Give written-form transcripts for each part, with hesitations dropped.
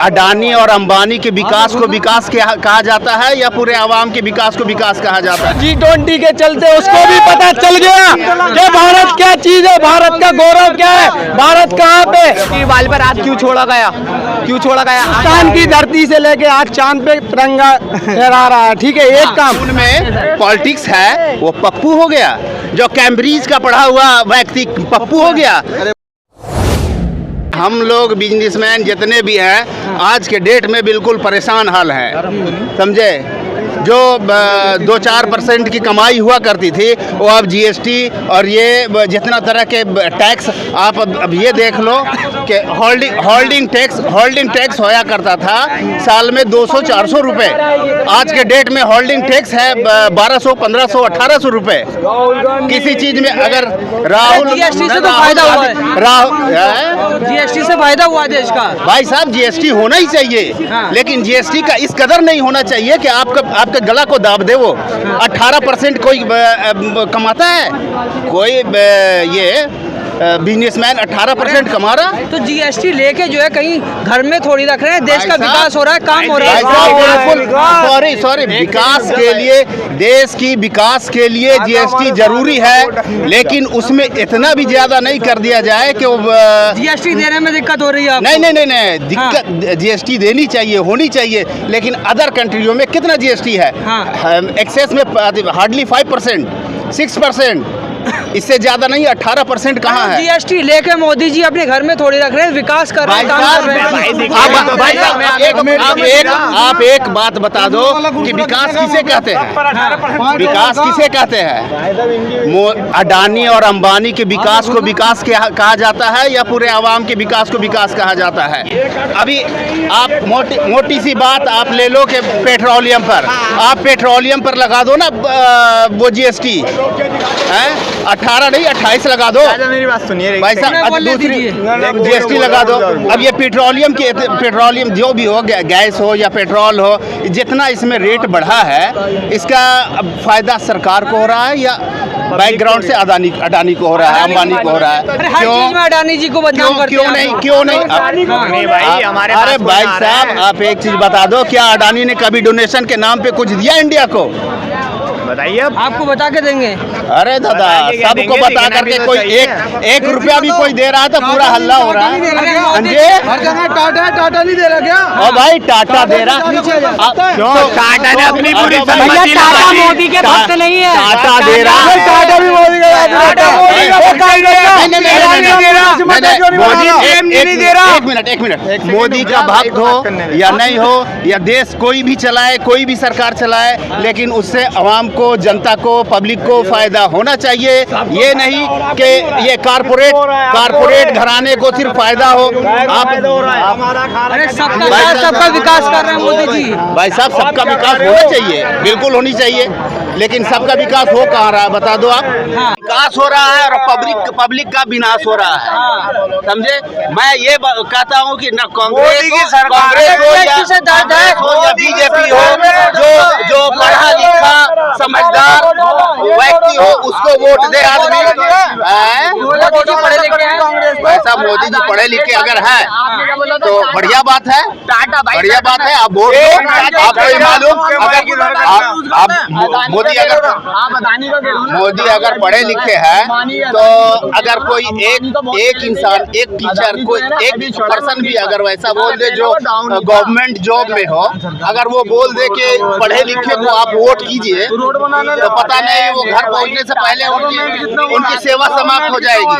अडानी और अंबानी के विकास को विकास कहा जाता है या पूरे आवाम के विकास को विकास कहा जाता है? G20 के चलते उसको भी पता चल गया कि भारत क्या चीज है, भारत का गौरव क्या है, भारत कहाँ पे बाल पर आज क्यों छोड़ा गया, हिंदुस्तान की धरती से लेके आज चांद पे तिरंगा फहरा रहा है। ठीक है, एक काम उनमें पॉलिटिक्स है वो पप्पू हो गया, जो कैम्ब्रिज का पढ़ा हुआ व्यक्ति पप्पू हो गया। हम लोग बिजनेसमैन जितने भी हैं आज के डेट में बिल्कुल परेशान हाल हैं, समझे। जो 2-4% की कमाई हुआ करती थी वो अब जीएसटी और ये जितना तरह के टैक्स, आप अब ये देख लो कि होल्डिंग टैक्स होया करता था साल में 200-400 रुपये। आज के डेट में होल्डिंग टैक्स है 1200, 1500, 1800 रुपये किसी चीज़ में। अगर राहुल जीएसटी से तो फायदा हुआ है, जीएसटी से फायदा हुआ देश का। भाई साहब जीएसटी होना ही चाहिए, लेकिन जीएसटी का इस कदर नहीं होना चाहिए कि आपके गला को दाब दे। वो 18% कोई कमाता है, कोई ये बिजनेसमैन 18% कमा रहा है। तो जीएसटी लेके जो है कहीं घर में थोड़ी रख रहे हैं, देश का विकास हो रहा है, काम हो रहा है। सॉरी विकास के लिए, देश की विकास के लिए जीएसटी जरूरी है, लेकिन उसमें इतना भी ज्यादा नहीं कर दिया जाए कि जीएसटी देने में दिक्कत हो रही है। नहीं दिक्कत जीएसटी देनी चाहिए, होनी चाहिए, लेकिन अदर कंट्रियों में कितना जीएसटी है? एक्सेस में हार्डली 5%, 6%, इससे ज्यादा नहीं। 18% कहाँ है? जीएसटी लेके मोदी जी अपने घर में थोड़ी रख रहे हैं, विकास कर रहे हैं, काम कर रहे हैं। आप एक बात बता दो कि विकास किसे कहते हैं? विकास किसे कहते हैं? अडानी और अंबानी के विकास को विकास कहा जाता है या पूरे आवाम के विकास को विकास कहा जाता है? अभी आप मोटी सी बात आप ले लो कि पेट्रोलियम पर, आप पेट्रोलियम पर लगा दो ना वो जीएसटी, 18 नहीं 28 लगा दो। मेरी बात सुनिए भाई साहब, दूसरी जीएसटी लगा दो। अब ये पेट्रोलियम जो भी हो, गैस हो या पेट्रोल हो, जितना इसमें रेट बढ़ा है इसका फायदा सरकार को हो रहा है या बैकग्राउंड से अडानी को हो रहा है, अंबानी को हो रहा है? क्यों अडानी जी को बदनाम करते हैं? क्यों नहीं? अरे भाई साहब, आप एक चीज बता दो, क्या अडानी ने कभी डोनेशन के नाम पे कुछ दिया इंडिया को? बताइए। आपको बता के देंगे। अरे दादा, सबको बता करके कोई एक रुपया भी कोई दे रहा था, पूरा हल्ला हो रहा है। हर जगह टाटा नहीं दे रहा क्या? और भाई टाटा दे रहा, टाटा ने अपनी पूरी टाटा मोदी के भक्त नहीं है, टाटा दे रहा है। टाटा भी मोदी का एक मिनट, मोदी का भक्त हो या नहीं हो, या देश कोई भी चलाए, कोई भी सरकार चलाए, लेकिन उससे आवाम को, जनता को, पब्लिक को फायदा होना चाहिए। ये नहीं कि ये कारपोरेट घराने को सिर्फ फायदा हो। आप सबका विकास कर रहे हैं मोदी जी। भाई साहब, सबका विकास होना चाहिए, बिल्कुल होनी चाहिए, लेकिन सबका विकास हो कहाँ रहा है? बता दो आप। विकास हो रहा है और पब्लिक का विनाश हो रहा है, समझे। मैं ये कहता हूँ कि न कांग्रेस हो या बीजेपी हो, जो पढ़ा लिखा समझदार व्यक्ति हो उसको वोट दे आदमी। ऐसा मोदी जी पढ़े लिखे अगर है तो बढ़िया बात है, बढ़िया बात है। आप वोट दो। आपको मालूम मोदी अगर पढ़े लिखे हैं तो अगर कोई एक इंसान, एक टीचर, कोई एक पर्सन भी अगर वैसा बोल दे जो गवर्नमेंट जॉब में हो, अगर वो बोल दे कि पढ़े लिखे को आप वोट कीजिए, तो पता नहीं वो घर पहुंचने से पहले उनकी सेवा समाप्त हो जाएगी।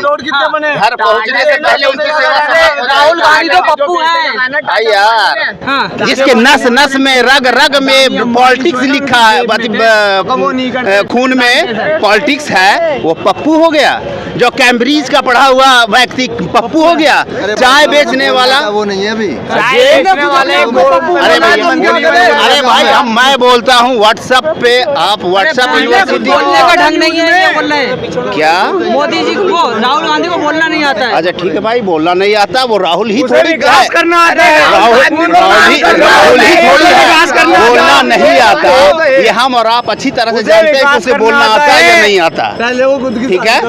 घर पहुंचने से पहले उनकी सेवा समाप्त हो जाएगी। राहुल गांधी तो पप्पू है भाई यार, जिसके नस नस में, रग रग में पॉलिटिक्स लिखा है, खून में पॉलिटिक्स है, वो पप्पू हो गया। जो कैम्ब्रिज का पढ़ा हुआ व्यक्ति पप्पू हो गया। चाय बेचने वाला वो नहीं है अभी। अरे भाई, मैं बोलता हूँ व्हाट्सएप पे, आप व्हाट्सएप यूनिवर्सिटी बोलने का ढंग नहीं है, ये बोल रहे हैं क्या? मोदी जी को, राहुल गांधी को बोलना नहीं आता है। अच्छा ठीक है भाई, बोलना नहीं आता, वो राहुल ही थोड़ी विकास करना आता है। राहुल ही थोड़ी है। बोलना नहीं आता, ये हम और आप अच्छी तरह से जानते हैं कि उसे बोलना आता है या नहीं आता, ठीक है,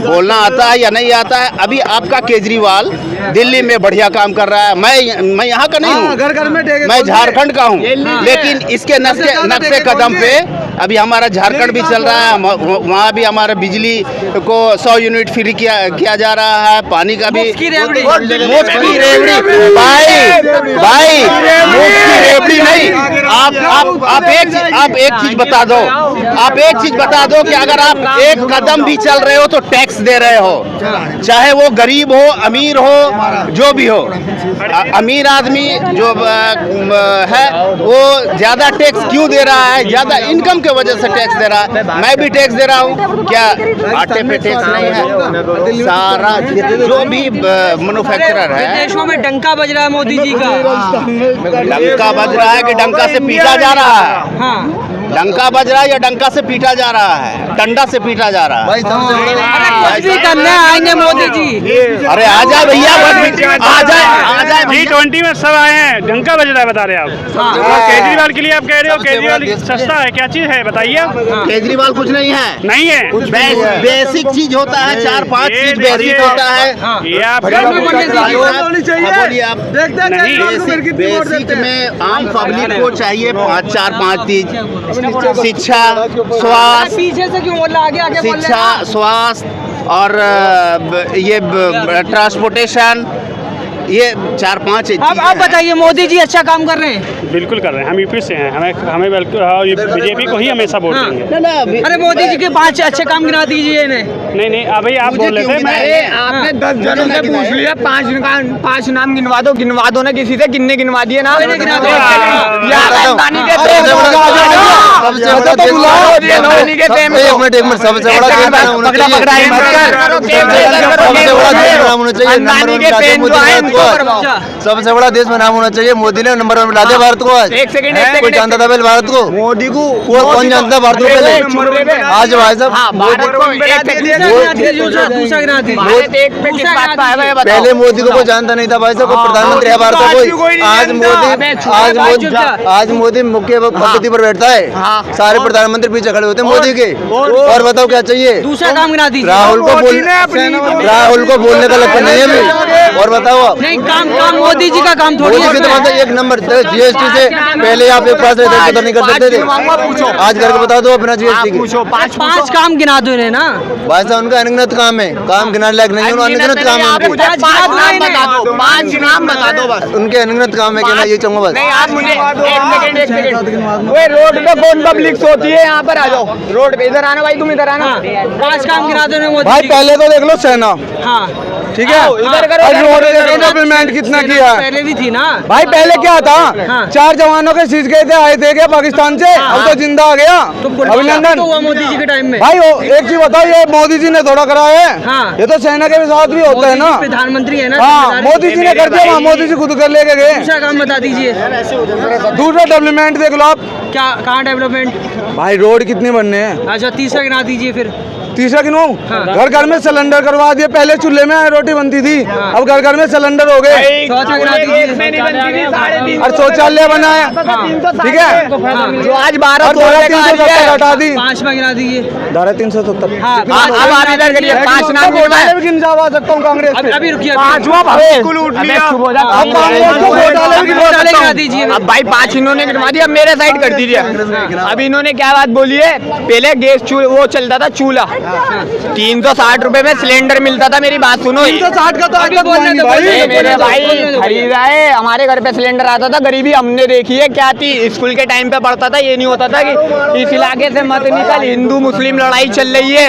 बोलना आता है या नहीं आता है। अभी आपका केजरीवाल दिल्ली में बढ़िया काम कर रहा है, मैं यहाँ का नहीं हूँ, मैं झारखंड का हूँ, लेकिन इसके नक्शे कदम पे अभी हमारा झारखंड भी चल रहा है, वहाँ भी हमारा बिजली को 100 यूनिट फ्री किया जा रहा है, पानी का भी मुफ्त की रेवड़ी भाई मुफ्त की रेवड़ी नहीं। आप एक चीज बता दो, आप एक चीज बता दो कि अगर आप एक कदम भी चल रहे हो तो टैक्स दे रहे हो, चाहे वो गरीब हो अमीर हो जो भी हो। अमीर आदमी जो है वो ज्यादा टैक्स क्यों दे रहा है? ज्यादा इनकम के वजह से टैक्स दे रहा है। मैं भी टैक्स दे रहा हूँ, क्या आटे पे टैक्स नहीं है? सारा जो भी मैन्युफैक्चरर है, देशों में डंका बज रहा है मोदी जी का, डंका बज रहा है कि डंका से पीटा जा रहा है? हाँ डंका बज रहा है या डंका से पीटा जा रहा है? डंडा से पीटा जा रहा है। कुछ भी करने आएंगे मोदी जी। अरे आ जाए भैया, आ जाए G20 में सब आए हैं, डंका बज रहा है बता रहे आप। और केजरीवाल के लिए आप कह रहे हो केजरीवाल सस्ता है, क्या चीज है बताइए आप? केजरीवाल कुछ नहीं है, नहीं है, बेसिक चीज होता है, 4-5 चीज बेसिक होता है। ये आप बोलिए आप, बेसिक में आम पब्लिक को चाहिए 4-5 चीज, शिक्षा, स्वास्थ्य, पीछे से क्यों बोल रहा, आगे आगे बोल रहे शिक्षा, हैं। स्वास्थ्य और ये ट्रांसपोर्टेशन, ये 4-5 चीज। अब आप बताइए, मोदी जी अच्छा काम कर रहे हैं? बिल्कुल कर रहे हैं, हम यूपी से हैं, हमें बीजेपी को ही हमेशा वोट देंगे। अरे मोदी जी के 5 अच्छे काम गिना दीजिए इन्हें। नहीं अभी आप बोल रहे थे, आपने 10 जनों से पूछ लिया, 5 नाम गिनवा दो ना, किसी से किन्ने गिनवा दिए नाम? सबसे बड़ा देश में नाम होना चाहिए। मोदी ने नंबर 1 मिला दिया भारत को आज। एक सेकंड कोई जानता था पहले भारत को? मोदी को कौन जानता भारत को पहले? आज भाई साहब पहले मोदी को कोई जानता नहीं था भाई साहब, कोई प्रधानमंत्री है भारत का कोई? आज मोदी मुख्य पद्धति पर बैठता है, सारे प्रधानमंत्री पीछे खड़े होते हैं मोदी के। और बताओ क्या चाहिए? दूसरा काम गिना दीजिए। राहुल को बोलने का लगता नहीं है अभी। और बताओ आप, नहीं काम मोदी जी का काम थोड़ी मोदी की तो मतलब एक नंबर जीएसटी से पहले आप एक पास रहते तो नहीं कर सकते थे, आज करके बता दो अपना जीएसटी की। 5 काम गिना दो इन्हें ना। भाई साहब उनका अनगिनत काम है, काम गिनाने लायक नहीं है, अनगिनत काम है उनके। 5 नाम बता दो बस। उनके अनगिनत काम है, कहना ये चाहूंगा बस। नहीं आप मुझे एक सेकंड वो रोड पे कौन पब्लिक सोती है? यहाँ पर आ जाओ, रोड पे इधर आना भाई, तुम इधर आना। 5 काम गिना दो इन्हें मोदी भाई जी। पहले तो देख लो सेना, हाँ ठीक है, इधर करो, डेवलपमेंट कितना किया है पहले भी थी ना भाई। पहले क्या था, हाँ। 4 जवानों के शीश गए थे, आए थे क्या पाकिस्तान से, अब तो जिंदा आ गया। तो अभिनंदन हुआ मोदी जी के टाइम में। भाई। एक चीज बताओ, ये मोदी जी ने थोड़ा कराया है, हाँ। ये तो सेना के साथ भी होता है ना। प्रधानमंत्री है ना। हाँ, मोदी जी ने कर दिया, वहाँ मोदी जी खुद कर लेके गए। दूसरा काम बता दीजिए। दूसरा डेवलपमेंट देख लो आप क्या, कहाँ डेवलपमेंट? भाई, रोड कितने बनने हैं? अच्छा तीसरा गिना दीजिए फिर। तीसरा गिनूं? हाँ। घर घर में सिलेंडर करवा दिए, पहले चूल्हे में रोटी बनती थी, अब घर घर में सिलेंडर हो गए। चौथा गिना दीजिए। और शौचालय बना है, ठीक है, जो आज 12 हटा दी। 5वां गिना दीजिए। धारा 370। हाँ अब आप इधर करिए, 5 नाम घोटाले भी गिनवा सकता हूँ कांग्रेस पे। अभी रुकिए। घोटाले गिना दीजिए। अब भाई 5 इन्होंने गिनवा दिया, मेरे साइड कर दीजिए। अब इन्होंने क्या बात बोली है, पहले गैस वो चलता था चूल्हा, 360 रुपए में सिलेंडर मिलता था। मेरी बात सुनो, 360 का तो आज तक हुआ नहीं भाई। मेरे भाई खरीदा है, हमारे घर पे सिलेंडर आता था। गरीबी हमने देखी है क्या थी, स्कूल के टाइम पे पढ़ता था, ये नहीं होता था कि इस इलाके से मत निकल, हिंदू मुस्लिम लड़ाई चल रही है,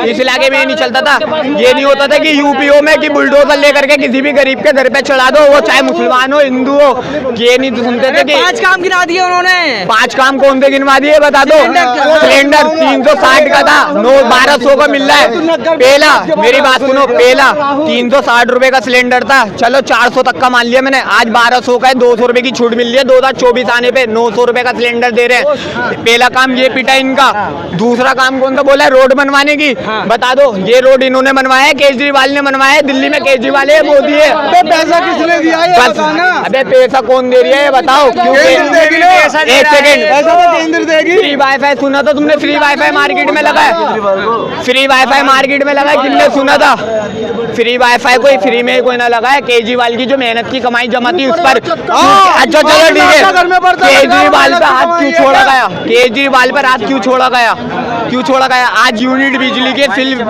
इस इलाके में ये नहीं चलता था। ये नहीं होता था कि यूपीओ में कि बुलडोजर लेकर के किसी भी गरीब के घर पे चढ़ा दो, वो चाहे मुसलमान हो हिंदू हो। ये नहीं सुनते थे कि 5 काम गिना दिए उन्होंने। 5 काम कौन से गिनवा दिए बता दो। सिलेंडर 360 का था, 1200 का मिल रहा है। पहला मेरी बात सुनो, पहला 360 रुपए का सिलेंडर था, चलो 400 तक का मान लिया मैंने, आज 1200 का है, 200 रुपए की छूट मिल रही है। 2024 आने पे 900 रुपए का सिलेंडर दे रहे हैं। पहला काम ये पिटा इनका। दूसरा काम कौन सा बोला है, रोड बनवाने की। बता दो, ये रोड इन्होंने बनवाया है, केजरीवाल ने बनवाया है। दिल्ली में केजरीवाल है, मोदी है। पैसा किसने दिया है बस, अबे पैसा कौन दे रही है? है ये बताओ क्यों? एक सेकंड, फ्री वाईफाई सुना था तुमने? फ्री वाईफाई मार्केट में लगा है, फ्री वाईफाई मार्केट में लगा है, किसने सुना था? फ्री वाईफाई कोई फ्री में कोई ना लगा है, केजरीवाल की जो मेहनत की कमाई जमा थी उस पर। अच्छा चलो ठीक है, केजरीवाल पर हाथ क्यों छोड़ा गया? केजरीवाल पर हाथ क्यों छोड़ा गया? क्यों छोड़ा गया? आज यूनिट बिजली के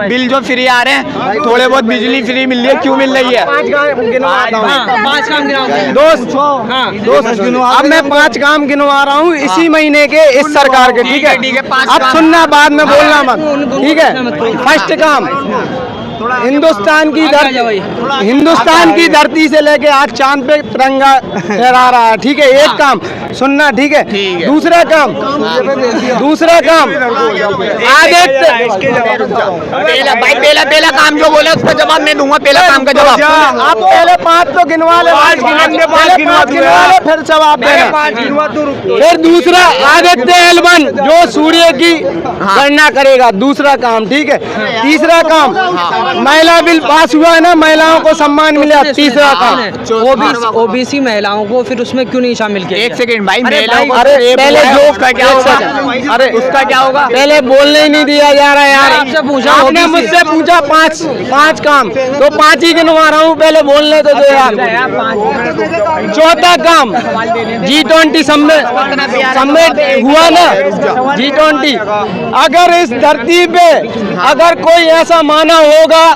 बिल जो फ्री आ रहे हैं, थोड़े बहुत बिजली फ्री मिल रही है, क्यों मिल रही है? 5 काम दोस्त अब मैं 5 काम गिनवा रहा हूँ इसी महीने के, इस सरकार के, ठीक है? अब सुनना, बाद में बोलना मत, ठीक है? फर्स्ट काम, हिंदुस्तान की धरती से लेके आज चांद पे तिरंगा लहरा रहा है, ठीक है? एक काम सुनना, ठीक है? दूसरा काम पहला काम जो बोले उसका जवाब मैं दूंगा। पहला काम का जवाब आप पहले 5 तो गिनवा ले, फिर जवाब देना। फिर दूसरा, आदित्य एल1 जो सूर्य की गणना करेगा, दूसरा काम, ठीक है? तीसरा काम, महिला बिल पास हुआ है ना, महिलाओं को सम्मान मिला, तीसरा काम। ओबीसी महिलाओं को फिर उसमें क्यों नहीं शामिल किया? एक सेकंड भाई, अरे पहले जो उसका क्या होगा? अरे उसका क्या होगा? पहले बोलने ही नहीं दिया जा रहा है यार। आपसे पूछा, आपने मुझसे पूछा 5 काम, तो 5 ही गिनवा रहा हूँ, पहले बोलने तो दो यार। चौथा काम, G20 समिट हुआ ना, G20। अगर इस धरती पे अगर कोई ऐसा मानव होगा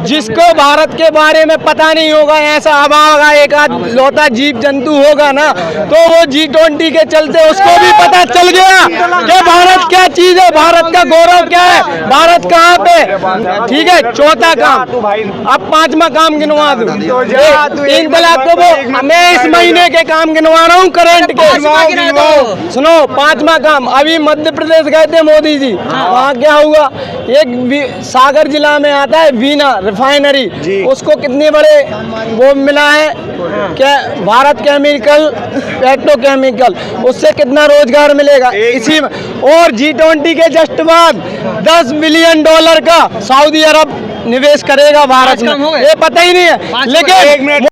जिसको भारत के बारे में पता नहीं होगा, ऐसा अभागा एक आध लौटा जीव जंतु होगा ना, तो वो G20 के चलते उसको भी पता चल गया कि भारत क्या चीज है, भारत का गौरव क्या है, भारत कहाँ पे, ठीक है? चौथा काम। अब 5वां काम गिनवा दूं, 3 तलाक को वो मैं इस महीने के काम गिनवा रहा हूँ, करंट के। सुनो, 5वां काम, अभी मध्य प्रदेश गए थे मोदी जी, वहाँ क्या हुआ? एक सागर जिला में आता है वीना रिफाइनरी, उसको कितने बड़े वो मिला है, क्या? भारत केमिकल, पेट्रोकेमिकल, उससे कितना रोजगार मिलेगा इसी में। और G20 के जस्ट बाद $10 बिलियन का सऊदी अरब निवेश करेगा भारत में, ये पता ही नहीं है। लेकिन